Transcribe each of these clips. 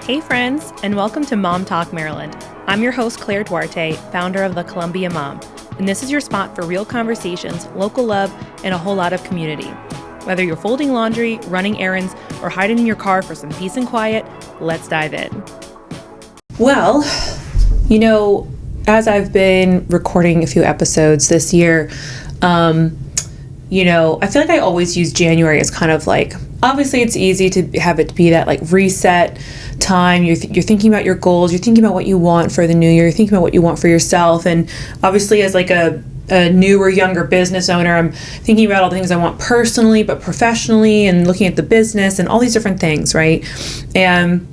Hey friends, and welcome to MomTalk Maryland. I'm your host, Claire Duarte, founder of the Columbia Mom, and this is your spot for real conversations, local love, and a whole lot of community. Whether you're folding laundry, running errands, or hiding in your car for some peace and quiet, let's dive in. Well, as I've been recording a few episodes this year, I feel like I always use January as kind of like, obviously it's easy to have it be that like reset time. You're thinking about your goals, you're thinking about what you want for the new year, you're thinking about what you want for yourself. And obviously as like a newer, younger business owner, I'm thinking about all the things I want personally, but professionally, and looking at the business and all these different things, right? And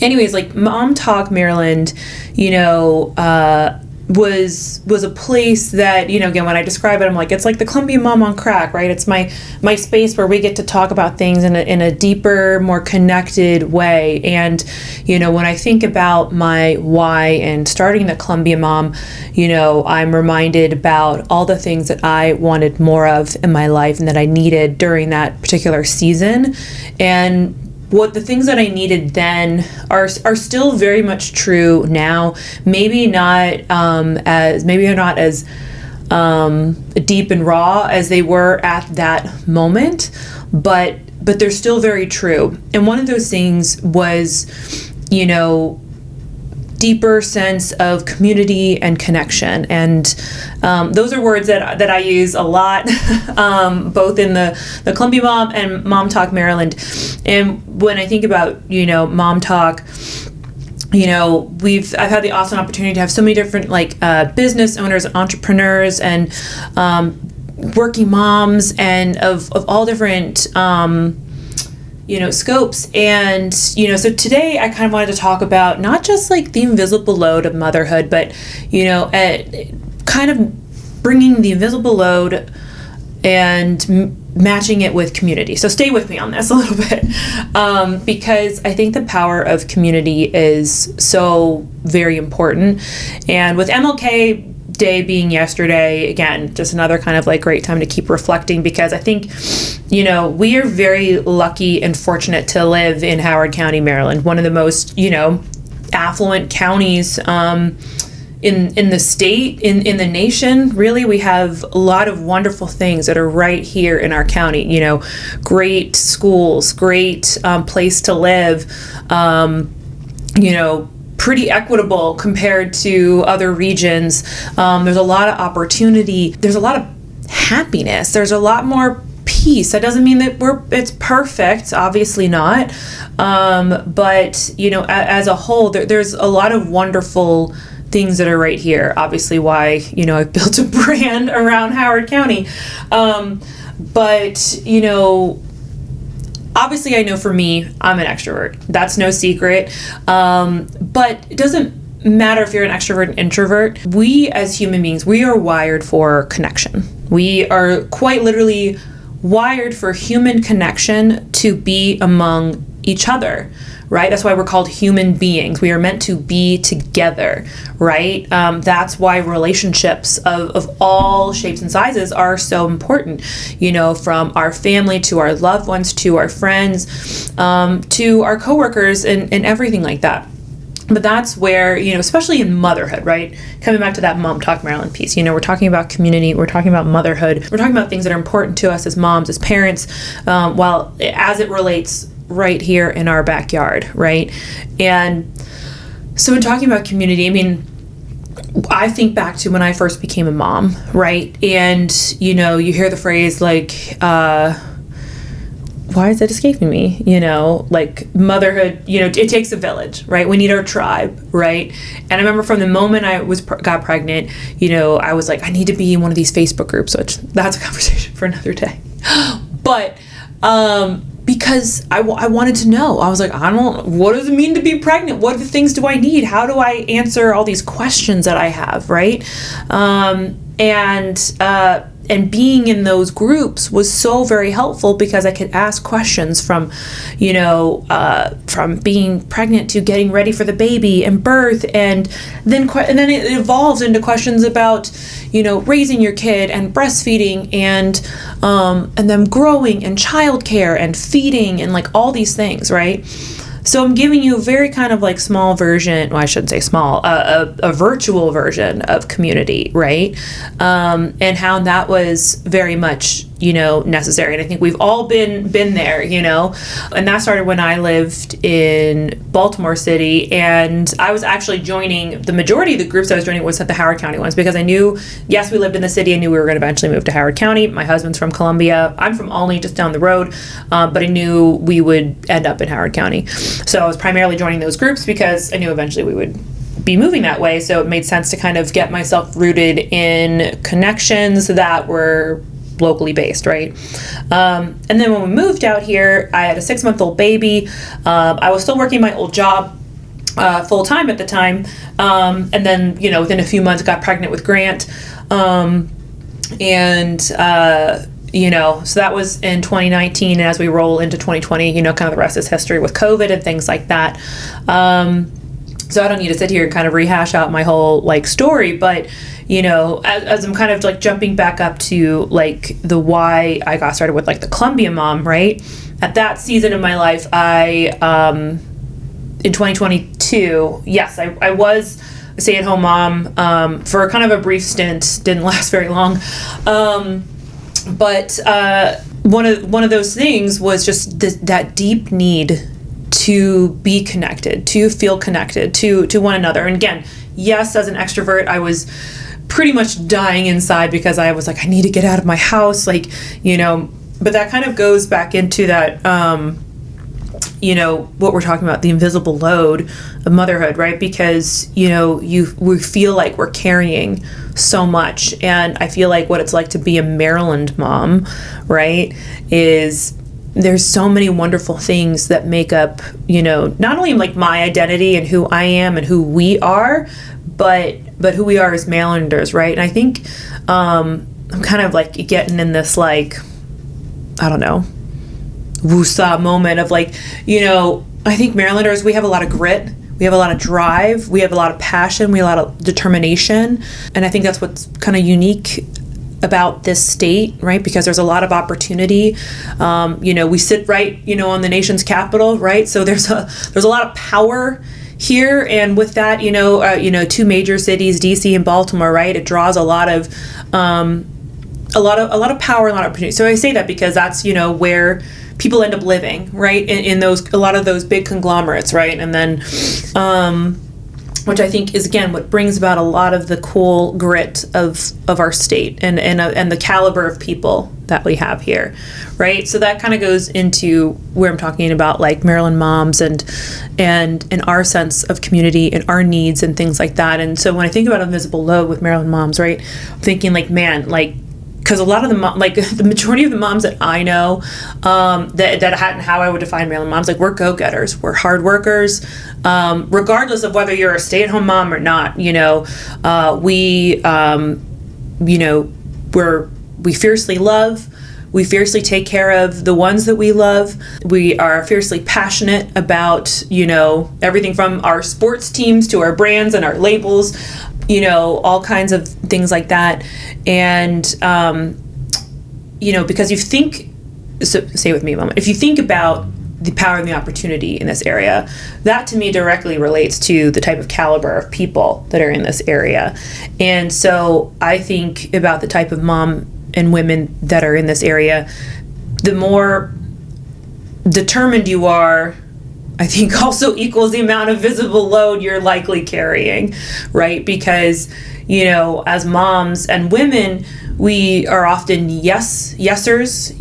anyways, like MomTalk Maryland, was a place that, again, when I describe it, I'm like, it's like the Columbia Mom on crack, right? It's my space where we get to talk about things in a deeper, more connected way. And, when I think about my why and starting the Columbia Mom, I'm reminded about all the things that I wanted more of in my life and that I needed during that particular season. And what the things that I needed then are still very much true now. Maybe not as deep and raw as they were at that moment, but they're still very true. And one of those things was, deeper sense of community and connection. And those are words that I use a lot, both in the Columbia Mom and MomTalk Maryland. And when I think about, MomTalk, I've had the awesome opportunity to have so many different business owners, entrepreneurs, and working moms, and of all different scopes. And, so today I kind of wanted to talk about not just like the invisible load of motherhood, but, kind of bringing the invisible load and matching it with community. So stay with me on this a little bit, because I think the power of community is so very important. And with MLK Day being yesterday, again, just another kind of like great time to keep reflecting, because I think, we are very lucky and fortunate to live in Howard County, Maryland, one of the most, affluent counties in the state, in the nation. Really, we have a lot of wonderful things that are right here in our county, great schools, great place to live, pretty equitable compared to other regions. There's a lot of opportunity. There's a lot of happiness. There's a lot more peace. That doesn't mean that it's perfect, obviously not. But, as a whole, there's a lot of wonderful things that are right here. Obviously why, I've built a brand around Howard County. But, obviously I know for me, I'm an extrovert. That's no secret. But it doesn't matter if you're an extrovert and introvert. We as human beings, we are wired for connection. We are quite literally wired for human connection, to be among each other, right? That's why we're called human beings. We are meant to be together, right? That's why relationships of all shapes and sizes are so important, from our family to our loved ones, to our friends, to our coworkers, and everything like that. But that's where, especially in motherhood, right? Coming back to that MomTalk Maryland piece, we're talking about community, we're talking about motherhood, we're talking about things that are important to us as moms, as parents, as it relates right here in our backyard, right? And so in talking about community, I think back to when I first became a mom, right? And, you hear the phrase like, why is it escaping me? Like motherhood, it takes a village, right? We need our tribe, right? And I remember from the moment I got pregnant, I was like, I need to be in one of these Facebook groups, which that's a conversation for another day. But, because I wanted to know. I was like, what does it mean to be pregnant? What things do I need? How do I answer all these questions that I have, right? And being in those groups was so very helpful, because I could ask questions from being pregnant to getting ready for the baby and birth, and then it evolves into questions about, raising your kid and breastfeeding and them growing and childcare and feeding and like all these things, right? So I'm giving you a very kind of like small version, well, I shouldn't say small, a virtual version of community, right? And how that was very much, necessary. And I think we've all been there, and that started when I lived in Baltimore City, and I was actually joining, the majority of the groups I was joining was at the Howard County ones, because I knew, yes, we lived in the city. I knew we were going to eventually move to Howard County. My husband's from Columbia. I'm from Olney, just down the road, but I knew we would end up in Howard County. So I was primarily joining those groups because I knew eventually we would be moving that way. So it made sense to kind of get myself rooted in connections that were locally based, right? And then when we moved out here, I had a 6-month-old baby. I was still working my old job full time at the time. And then, within a few months got pregnant with Grant. So that was in 2019. And as we roll into 2020, kind of the rest is history with COVID and things like that. So I don't need to sit here and kind of rehash out my whole story, but as I'm kind of jumping back up to the why I got started with the Columbia mom, right? At that season of my life, I in 2022, yes, I was a stay-at-home mom for kind of a brief stint. Didn't last very long, but one of those things was just that deep need to be connected, to feel connected to one another. And again, yes, as an extrovert, I was pretty much dying inside because I was I need to get out of my house, but that kind of goes back into that, what we're talking about, the invisible load of motherhood, right? Because, we feel like we're carrying so much. And I feel like what it's like to be a Maryland mom, right, is there's so many wonderful things that make up, not only my identity and who I am and who we are, but who we are as Marylanders, right? And I think I'm kind of getting in this I don't know, woosah moment of I think Marylanders, we have a lot of grit. We have a lot of drive. We have a lot of passion. We have a lot of determination. And I think that's what's kind of unique about this state, right? Because there's a lot of opportunity. We sit right, on the nation's capital, right? So there's a lot of power here, and with that, two major cities, DC and Baltimore, right? It draws a lot of power and a lot of opportunity. So I say that because that's where people end up living, right? In a lot of those big conglomerates, right? And then which I think is, again, what brings about a lot of the cool grit of our state and the caliber of people that we have here, right? So that kind of goes into where I'm talking about Maryland moms and our sense of community and our needs and things like that. And so when I think about invisible load with Maryland moms, right, I'm thinking because a lot of the the majority of the moms that I know, that how I would define Maryland moms, we're go-getters, we're hard workers, regardless of whether you're a stay-at-home mom or not. We fiercely love. We fiercely take care of the ones that we love. We are fiercely passionate about, everything from our sports teams to our brands and our labels, all kinds of things like that. And, because stay with me a moment. If you think about the power and the opportunity in this area, that to me directly relates to the type of caliber of people that are in this area. And so I think about the type of mom and women that are in this area, the more determined you are, I think also equals the amount of visible load you're likely carrying, right? Because, as moms and women, we are often yesers,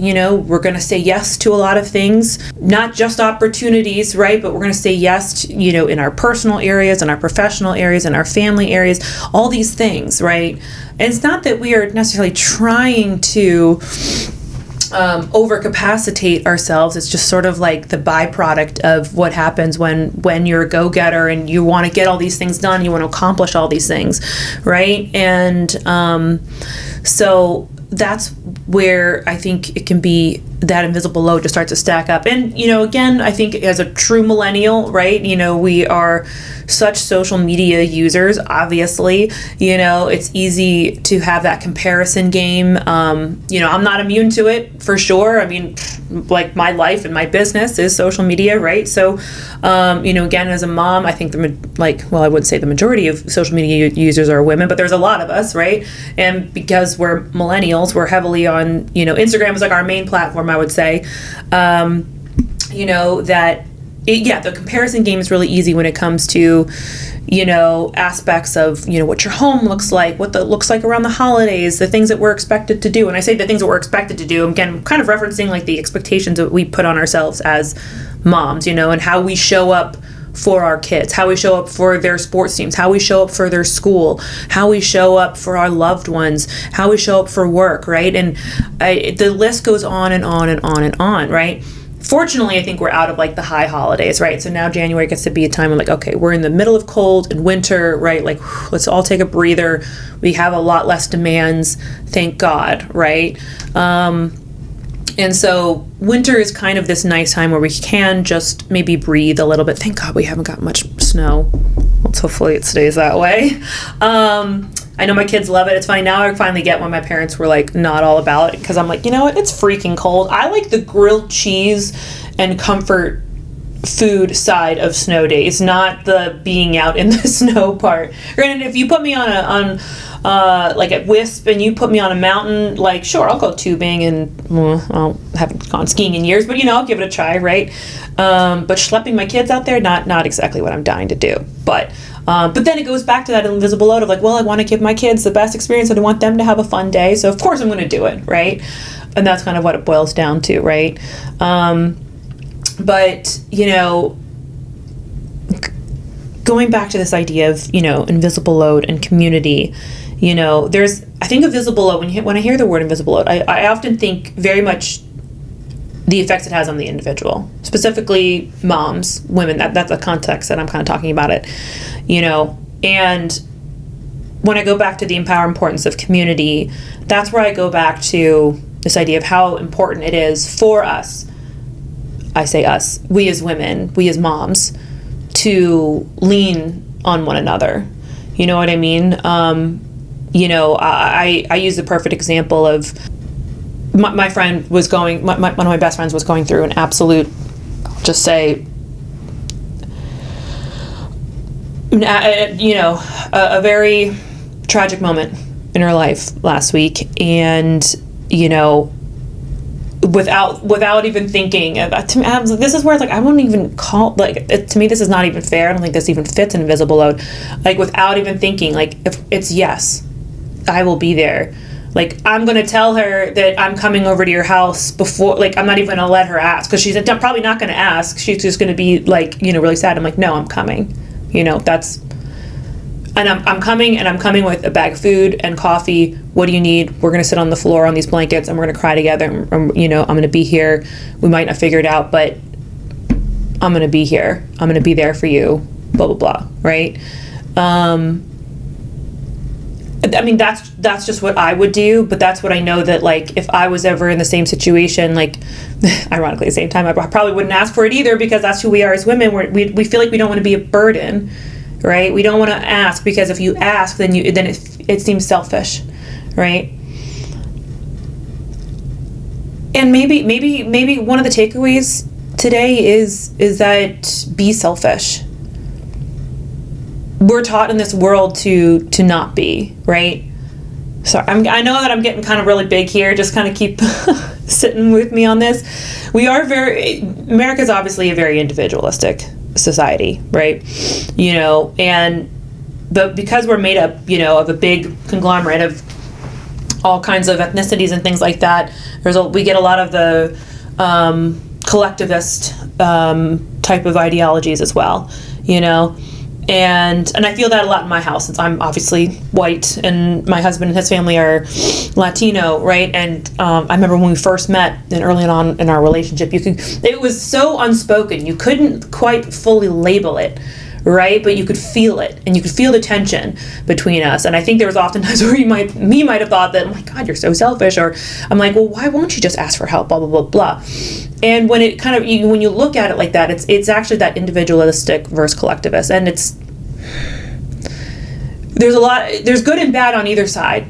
we're going to say yes to a lot of things, not just opportunities, right? But we're going to say yes to, in our personal areas, in our professional areas, in our family areas, all these things, right? And it's not that we are necessarily trying to overcapacitate ourselves. It's just sort of the byproduct of what happens when you're a go-getter and you want to get all these things done, you want to accomplish all these things, right? And so that's where I think it can be that invisible load just starts to stack up. And, again, I think as a true millennial, right, we are such social media users, obviously, it's easy to have that comparison game. I'm not immune to it, for sure. I mean, like, my life and my business is social media, right? So, again, as a mom, I think I wouldn't say the majority of social media users are women, but there's a lot of us, right? And because we're millennials, we're heavily on, Instagram is like our main platform, I would say, the comparison game is really easy when it comes to, aspects of, what your home looks like, what that looks like around the holidays, the things that we're expected to do. And I say the things that we're expected to do, again, kind of referencing like the expectations that we put on ourselves as moms, and how we show up for our kids, how we show up for their sports teams, how we show up for their school, how we show up for our loved ones, how we show up for work, right? And the list goes on and on and on and on, right? Fortunately, I think we're out of like the high holidays, right? So now January gets to be a time when, like, okay, we're in the middle of cold and winter, right? Like, let's all take a breather. We have a lot less demands, thank God, right? And so winter is kind of this nice time where we can just maybe breathe a little bit. Thank God we haven't got much snow. Let's hopefully it stays that way. I know my kids love it. It's funny, now I finally get when my parents were like not all about it, because I'm like, you know what, it's freaking cold. I like the grilled cheese and comfort food side of snow days, not the being out in the snow part. Granted, if you put me on like at Wisp and you put me on a mountain, like, sure, I'll go tubing, and I haven't gone skiing in years, but I'll give it a try, right? But schlepping my kids out there, not exactly what I'm dying to do. But then it goes back to that invisible load of like, well, I want to give my kids the best experience and I want them to have a fun day, so of course I'm going to do it, right? And that's kind of what it boils down to, right? But going back to this idea of invisible load and community, there's, I think, a visible load. When I hear the word invisible load, I often think very much the effects it has on the individual, specifically moms, women. That's a context that I'm kind of talking about it, And when I go back to the empower importance of community, that's where I go back to this idea of how important it is for us. I say us, we as women, we as moms, to lean on one another. You know what I mean? I use the perfect example of my friend was going, one of my best friends was going through an absolute, I'll just say, a very tragic moment in her life last week. And, without even thinking, to me, this is where it's like, I wouldn't even call, like, to me, this is not even fair. I don't think this even fits an invisible load. Like, without even thinking, like, if it's yes, I will be there. Like, I'm going to tell her that I'm coming over to your house before, like, I'm not even going to let her ask, because she's probably not going to ask. She's just going to be like, really sad. I'm like, no, I'm coming. And I'm coming, and I'm coming with a bag of food and coffee. What do you need? We're going to sit on the floor on these blankets, and we're going to cry together. And, I'm going to be here. We might not figure it out, but I'm going to be here. I'm going to be there for you, blah, blah, blah, right? I mean, that's just what I would do, but that's what I know that, like, if I was ever in the same situation, like, ironically, at the same time, I probably wouldn't ask for it either, because that's who we are as women. We feel like we don't want to be a burden, right? We don't want to ask, because if you ask, then it seems selfish, right? And maybe one of the takeaways today is that be selfish. We're taught in this world to not be, right? So I know that I'm getting kind of really big here. Just kind of keep sitting with me on this. America's obviously a very individualistic society, right? But because we're made up, of a big conglomerate of all kinds of ethnicities and things like that, we get a lot of the collectivist type of ideologies as well, And I feel that a lot in my house, since I'm obviously white and my husband and his family are Latino, right? And I remember when we first met and early on in our relationship, it was so unspoken. You couldn't quite fully label it, right? But you could feel it, and you could feel the tension between us. And I think there was often times where me might have thought that, oh my God, you're so selfish, or I'm like, well, why won't you just ask for help, blah, blah, blah, blah. And when it kind of, when you look at it like that, it's actually that individualistic versus collectivist. And there's good and bad on either side,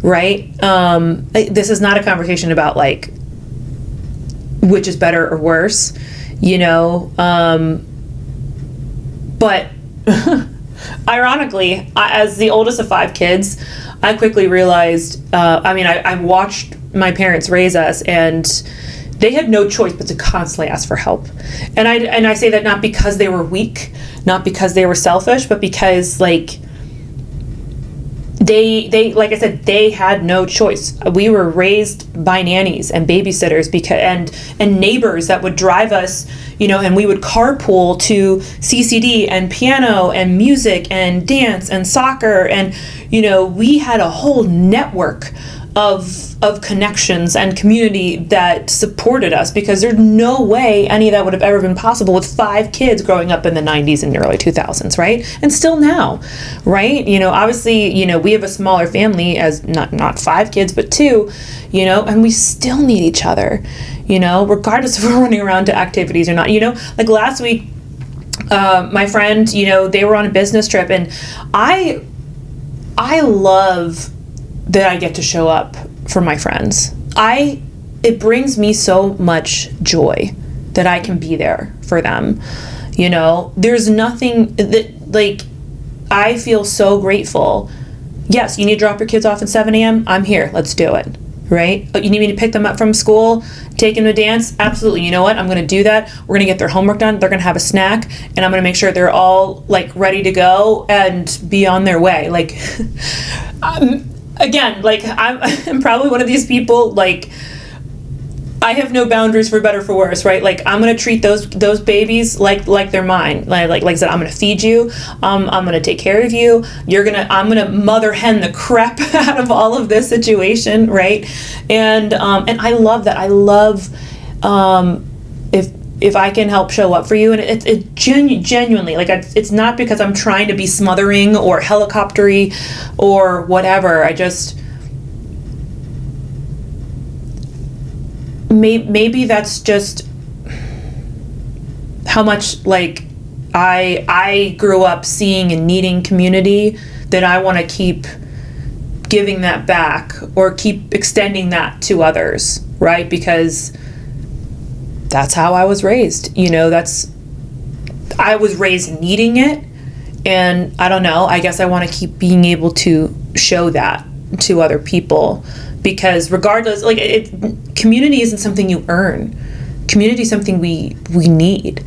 right? This is not a conversation about like, which is better or worse, but ironically, as the oldest of 5 kids, I quickly realized, I watched my parents raise us, and they had no choice but to constantly ask for help. And I say that not because they were weak, not because they were selfish, but because like they like I said, they had no choice. We were raised by nannies and babysitters and neighbors that would drive us, and we would carpool to CCD and piano and music and dance and soccer, and we had a whole network of connections and community that supported us, because there's no way any of that would have ever been possible with 5 kids growing up in the 90s and the early 2000s, right? And still now, right? Obviously, we have a smaller family, as not 5 kids, but 2, and we still need each other, regardless if we're running around to activities or not. Like last week, my friend, they were on a business trip, and I love that I get to show up for my friends. It brings me so much joy that I can be there for them. There's nothing that, like, I feel so grateful. Yes, you need to drop your kids off at 7 a.m. I'm here. Let's do it. Right? You need me to pick them up from school, take them to dance? Absolutely. You know what? I'm going to do that. We're going to get their homework done. They're going to have a snack, and I'm going to make sure they're all like ready to go and be on their way. Like, again, like I'm probably one of these people, like, I have no boundaries for better or for worse, right? Like, I'm gonna treat those babies like they're mine. Like I said, I'm gonna feed you. I'm gonna take care of you. I'm gonna mother hen the crap out of all of this situation, right? And I love that. I love if I can help show up for you, and it genuinely, like, it's not because I'm trying to be smothering or helicoptery or whatever. I just, maybe that's just how much, like, I grew up seeing and needing community, that I want to keep giving that back or keep extending that to others, right? Because that's how I was raised. I was raised needing it, and I don't know, I guess I want to keep being able to show that to other people, because regardless, like, community isn't something you earn. Community is something we need,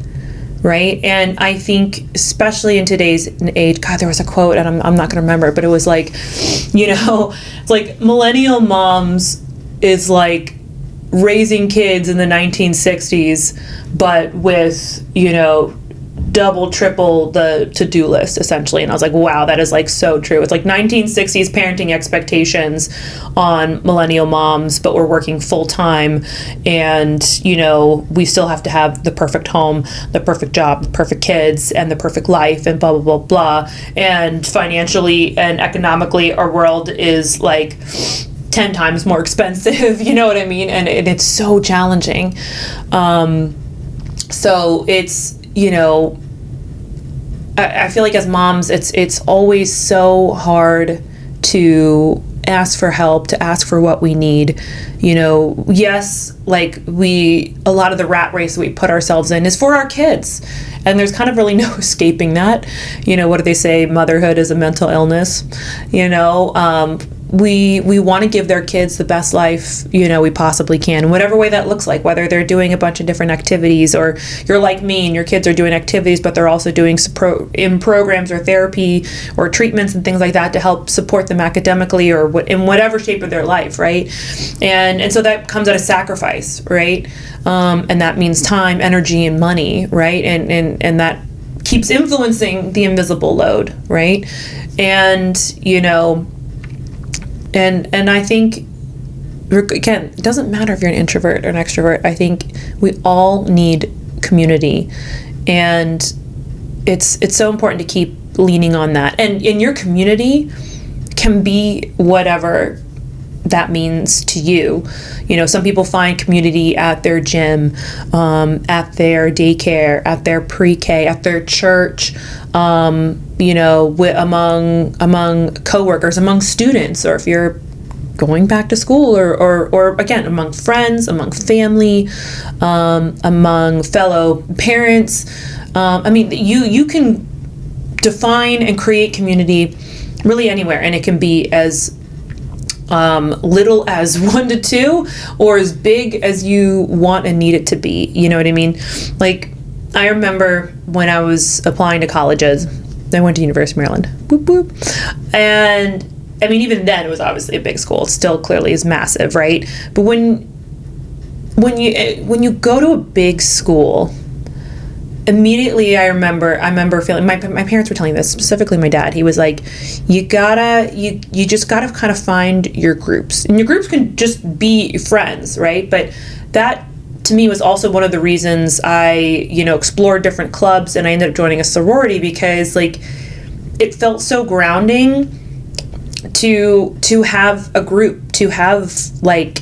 right? And I think, especially in today's age, God, there was a quote, and I'm not going to remember it, but it was like, it's like millennial moms is like raising kids in the 1960s, but with, double, triple the to-do list, essentially. And I was like, wow, that is like so true. It's like 1960s parenting expectations on millennial moms, but we're working full time, and we still have to have the perfect home, the perfect job, the perfect kids, and the perfect life, and blah, blah, blah, blah. And financially and economically, our world is like 10 times more expensive, you know what I mean? And it's so challenging. So it's, I feel like as moms, it's always so hard to ask for help, to ask for what we need. Yes, like, a lot of the rat race that we put ourselves in is for our kids, and there's kind of really no escaping that. What do they say? Motherhood is a mental illness. We want to give their kids the best life, we possibly can, in whatever way that looks like, whether they're doing a bunch of different activities, or you're like me and your kids are doing activities, but they're also doing in programs or therapy or treatments and things like that to help support them academically, or in whatever shape of their life, right? And so that comes at a sacrifice, right? And that means time, energy, and money, right? And that keeps influencing the invisible load, right? And, And I think, again, it doesn't matter if you're an introvert or an extrovert. I think we all need community. And it's so important to keep leaning on that. And in your community can be whatever that means to you. Some people find community at their gym, at their daycare, at their pre-K, at their church, among coworkers, among students, or if you're going back to school, or again, among friends, among family, among fellow parents. You can define and create community really anywhere, and it can be as little as 1 to 2 or as big as you want and need it to be. You know what I mean? Like, I remember when I was applying to colleges, I went to University of Maryland, boop, boop. And even then it was obviously a big school. It still clearly is massive, right? But when you go to a big school, immediately I remember feeling, my parents were telling me this, specifically my dad. He was like, you just gotta kind of find your groups, and your groups can just be friends, right? But that to me was also one of the reasons I explored different clubs, and I ended up joining a sorority, because like it felt so grounding to have a group, to have like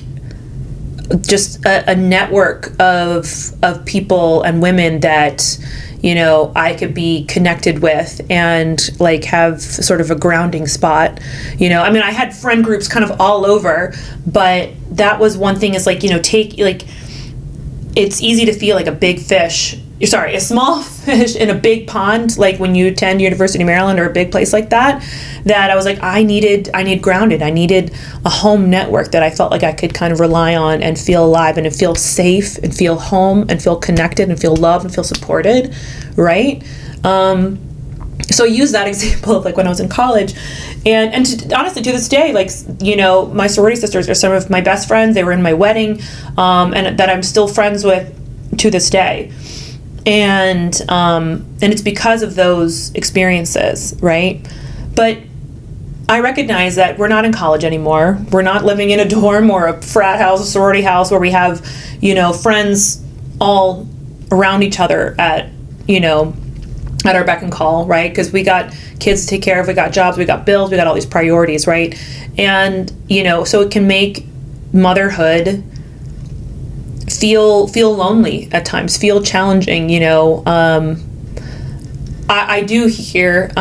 just a network of people and women that I could be connected with, and like have sort of a grounding spot. I had friend groups kind of all over, but that was one thing, is like it's easy to feel like a small fish in a big pond, like when you attend University of Maryland or a big place like that I was like, I need grounded. I needed a home network that I felt like I could kind of rely on and feel alive and feel safe and feel home and feel connected and feel loved and feel supported, right? So I use that example of like when I was in college, and honestly, to this day, like, my sorority sisters are some of my best friends. They were in my wedding, and that I'm still friends with to this day. And it's because of those experiences, right? But I recognize that we're not in college anymore. We're not living in a dorm or a frat house, a sorority house, where we have, friends all around each other at our beck and call, right? Because we got kids to take care of, we got jobs, we got bills, we got all these priorities, right? And, so it can make motherhood feel lonely at times, feel challenging. I do hear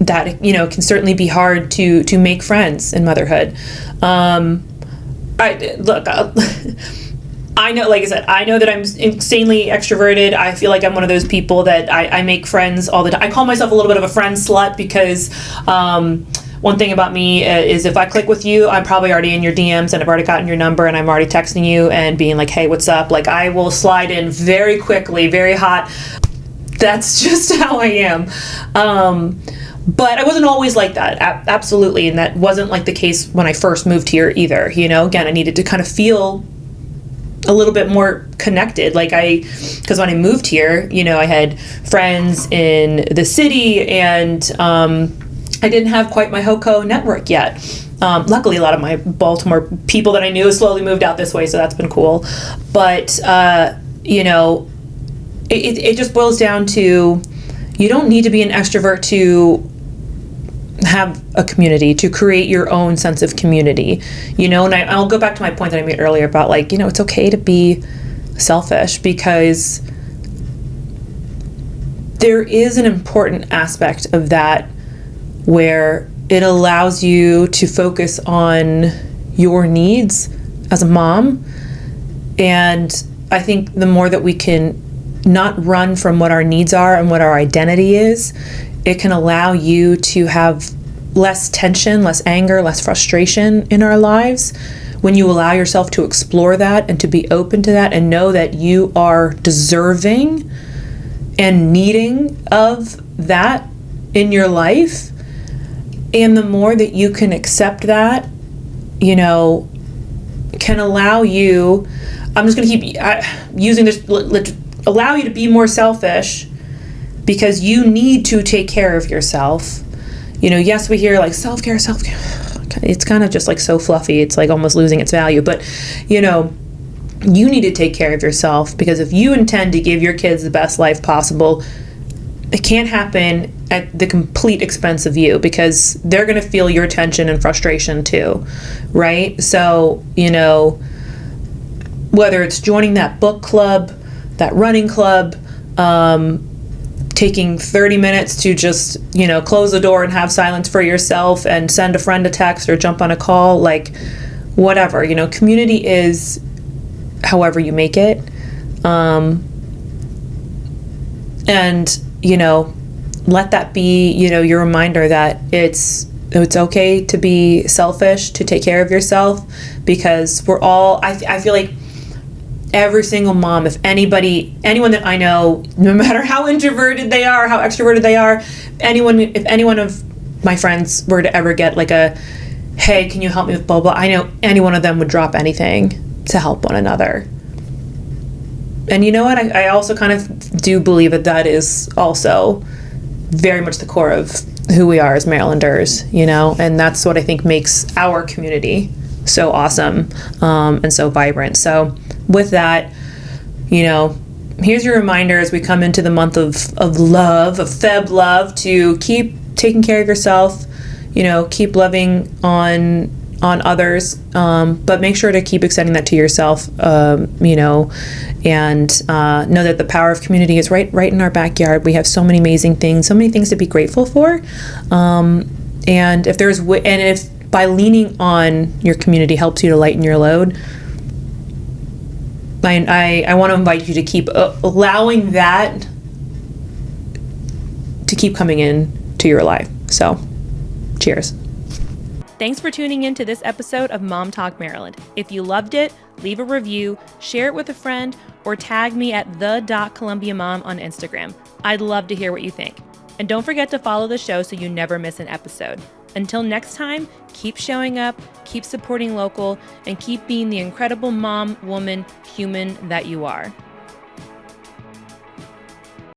that it can certainly be hard to make friends in motherhood. I know, like I said, I know that I'm insanely extroverted. I feel like I'm one of those people that I make friends all the time. I call myself a little bit of a friend slut, because one thing about me is if I click with you, I'm probably already in your DMs, and I've already gotten your number, and I'm already texting you and being like, hey, what's up? Like, I will slide in very quickly, very hot. That's just how I am. But I wasn't always like that, absolutely. And that wasn't like the case when I first moved here either. Again, I needed to kind of feel a little bit more connected. Because when I moved here, I had friends in the city, and I didn't have quite my HOCO network yet. Luckily, a lot of my Baltimore people that I knew slowly moved out this way, so that's been cool. But, it just boils down to, you don't need to be an extrovert to have a community, to create your own sense of community, and I'll go back to my point that I made earlier about it's okay to be selfish, because there is an important aspect of that where it allows you to focus on your needs as a mom. And I think the more that we can not run from what our needs are and what our identity is, it can allow you to have less tension, less anger, less frustration in our lives, when you allow yourself to explore that and to be open to that and know that you are deserving and needing of that in your life. And the more that you can accept that, can allow you, I'm just going to keep using this, allow you to be more selfish, because you need to take care of yourself. Yes, we hear like self-care. It's kind of just like so fluffy. It's like almost losing its value. But, you need to take care of yourself, because if you intend to give your kids the best life possible, it can't happen at the complete expense of you, because they're going to feel your tension and frustration too, right? So, whether it's joining that book club, that running club, taking 30 minutes to just, close the door and have silence for yourself and send a friend a text or jump on a call, like whatever, community is however you make it. And, let that be, your reminder that it's okay to be selfish, to take care of yourself, because we're all, I feel like every single mom, if anyone that I know, no matter how introverted they are, how extroverted they are, if any one of my friends were to ever get like a, hey, can you help me with blah, blah, I know any one of them would drop anything to help one another. And you know what? I also kind of do believe that is also very much the core of who we are as Marylanders, and that's what I think makes our community so awesome, and so vibrant. So with that, here's your reminder as we come into the month of love, of Feb love, to keep taking care of yourself, keep loving on others, but make sure to keep extending that to yourself, and know that the power of community is right in our backyard. We have so many amazing things, so many things to be grateful for, and if by leaning on your community helps you to lighten your load, I want to invite you to keep allowing that to keep coming in to your life. So, cheers. Thanks for tuning in to this episode of MomTalk Maryland. If you loved it, leave a review, share it with a friend, or tag me at the.columbiamom on Instagram. I'd love to hear what you think. And don't forget to follow the show so you never miss an episode. Until next time, keep showing up, keep supporting local, and keep being the incredible mom, woman, human that you are.